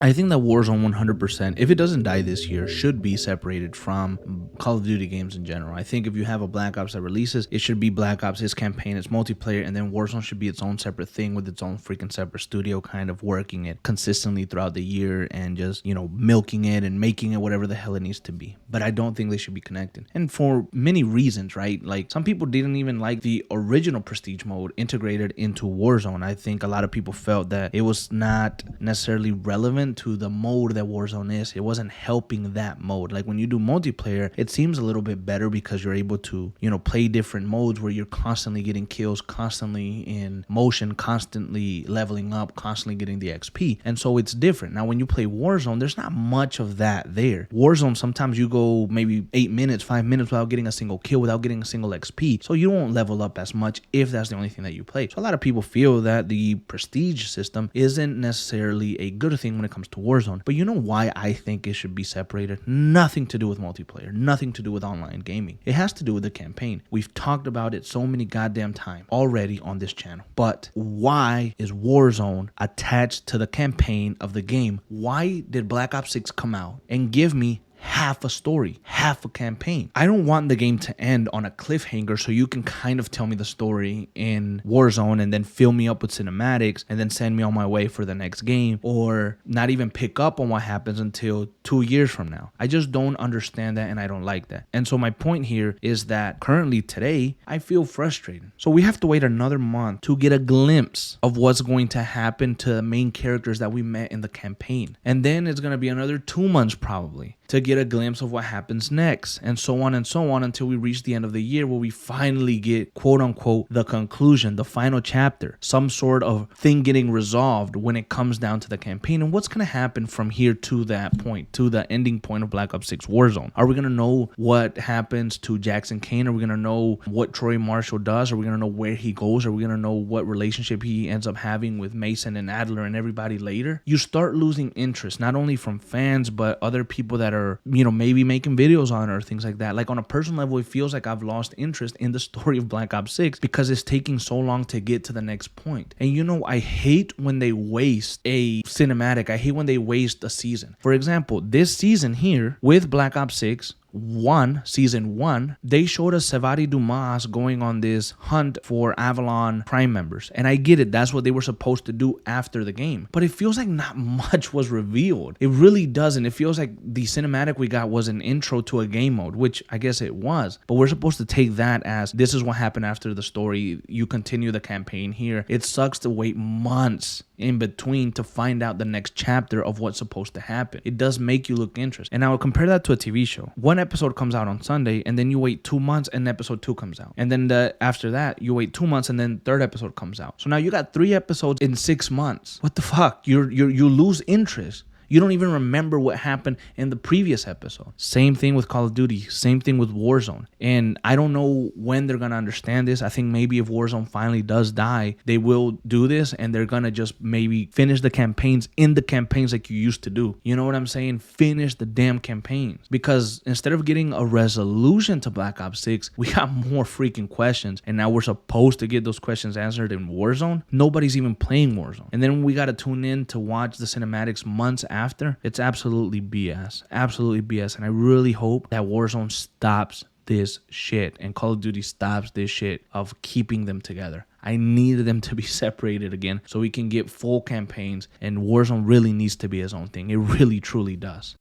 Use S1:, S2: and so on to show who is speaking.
S1: I think that Warzone 100%, if it doesn't die this year, should be separated from Call of Duty games in general. I think if you have a Black Ops that releases, it should be Black Ops, its campaign, its multiplayer, and then Warzone should be its own separate thing with its own freaking separate studio, kind of working it consistently throughout the year and just, milking it and making it whatever the hell it needs to be. But I don't think they should be connected. And for many reasons, right? Like, some people didn't even like the original Prestige mode integrated into Warzone. I think a lot of people felt that it was not necessarily relevant to the mode that Warzone is. It wasn't helping that mode. Like, when you do multiplayer, it seems a little bit better because you're able to, play different modes where you're constantly getting kills, constantly in motion, constantly leveling up, constantly getting the XP. And so it's different. Now, when you play Warzone, there's not much of that there. Warzone, sometimes you go maybe 8 minutes, 5 minutes without getting a single kill, without getting a single XP. So you won't level up as much if that's the only thing that you play. So a lot of people feel that the Prestige system isn't necessarily a good thing when it comes to Warzone. But you know why I think it should be separated? Nothing to do with multiplayer, nothing to do with online gaming. It has to do with the campaign. We've talked about it so many goddamn times already on this channel. But why is Warzone attached to the campaign of the game? Why did Black Ops 6 come out and give me half a story, half a campaign? I don't want the game to end on a cliffhanger so you can kind of tell me the story in Warzone and then fill me up with cinematics and then send me on my way for the next game, or not even pick up on what happens until 2 years from now. I just don't understand that, and I don't like that. And so my point here is that currently today, I feel frustrated. So we have to wait another month to get a glimpse of what's going to happen to the main characters that we met in the campaign. And then it's going to be another 2 months probably to get a glimpse of what happens next, and so on until we reach the end of the year where we finally get, quote unquote, the conclusion, the final chapter, some sort of thing getting resolved when it comes down to the campaign. And what's going to happen from here to that point, to the ending point of Black Ops 6 Warzone? Are we going to know what happens to Jackson Kane? Are we going to know what Troy Marshall does? Are we going to know where he goes? Are we going to know what relationship he ends up having with Mason and Adler and everybody later? You start losing interest, not only from fans, but other people that are, maybe making videos on it or things like that. Like, on a personal level, it feels like I've lost interest in the story of Black Ops 6 because it's taking so long to get to the next point. And I hate when they waste a cinematic. I hate when they waste a season. For example, this season here with Black Ops 6, season 1, they showed us Savari Dumas going on this hunt for Avalon Prime members. And I get it, that's what they were supposed to do after the game. But it feels like not much was revealed. It really doesn't. It feels like the cinematic we got was an intro to a game mode, which I guess it was. But we're supposed to take that as this is what happened after the story. You continue the campaign here. It sucks to wait months in between to find out the next chapter of what's supposed to happen. It does make you look interested. And I would compare that to a TV show. One episode comes out on Sunday, and then you wait 2 months and episode 2 comes out. And then after that, you wait 2 months and then third episode comes out. So now you got 3 episodes in 6 months. What the fuck? You lose interest. You don't even remember what happened in the previous episode. Same thing with Call of Duty. Same thing with Warzone. And I don't know when they're going to understand this. I think maybe if Warzone finally does die, they will do this, and they're going to just maybe finish the campaigns in the campaigns like you used to do. You know what I'm saying? Finish the damn campaigns. Because instead of getting a resolution to Black Ops 6, we got more freaking questions. And now we're supposed to get those questions answered in Warzone. Nobody's even playing Warzone. And then we got to tune in to watch the cinematics months after. It's absolutely BS. Absolutely BS. And I really hope that Warzone stops this shit and Call of Duty stops this shit of keeping them together. I needed them to be separated again so we can get full campaigns, and Warzone really needs to be its own thing. It really, truly does.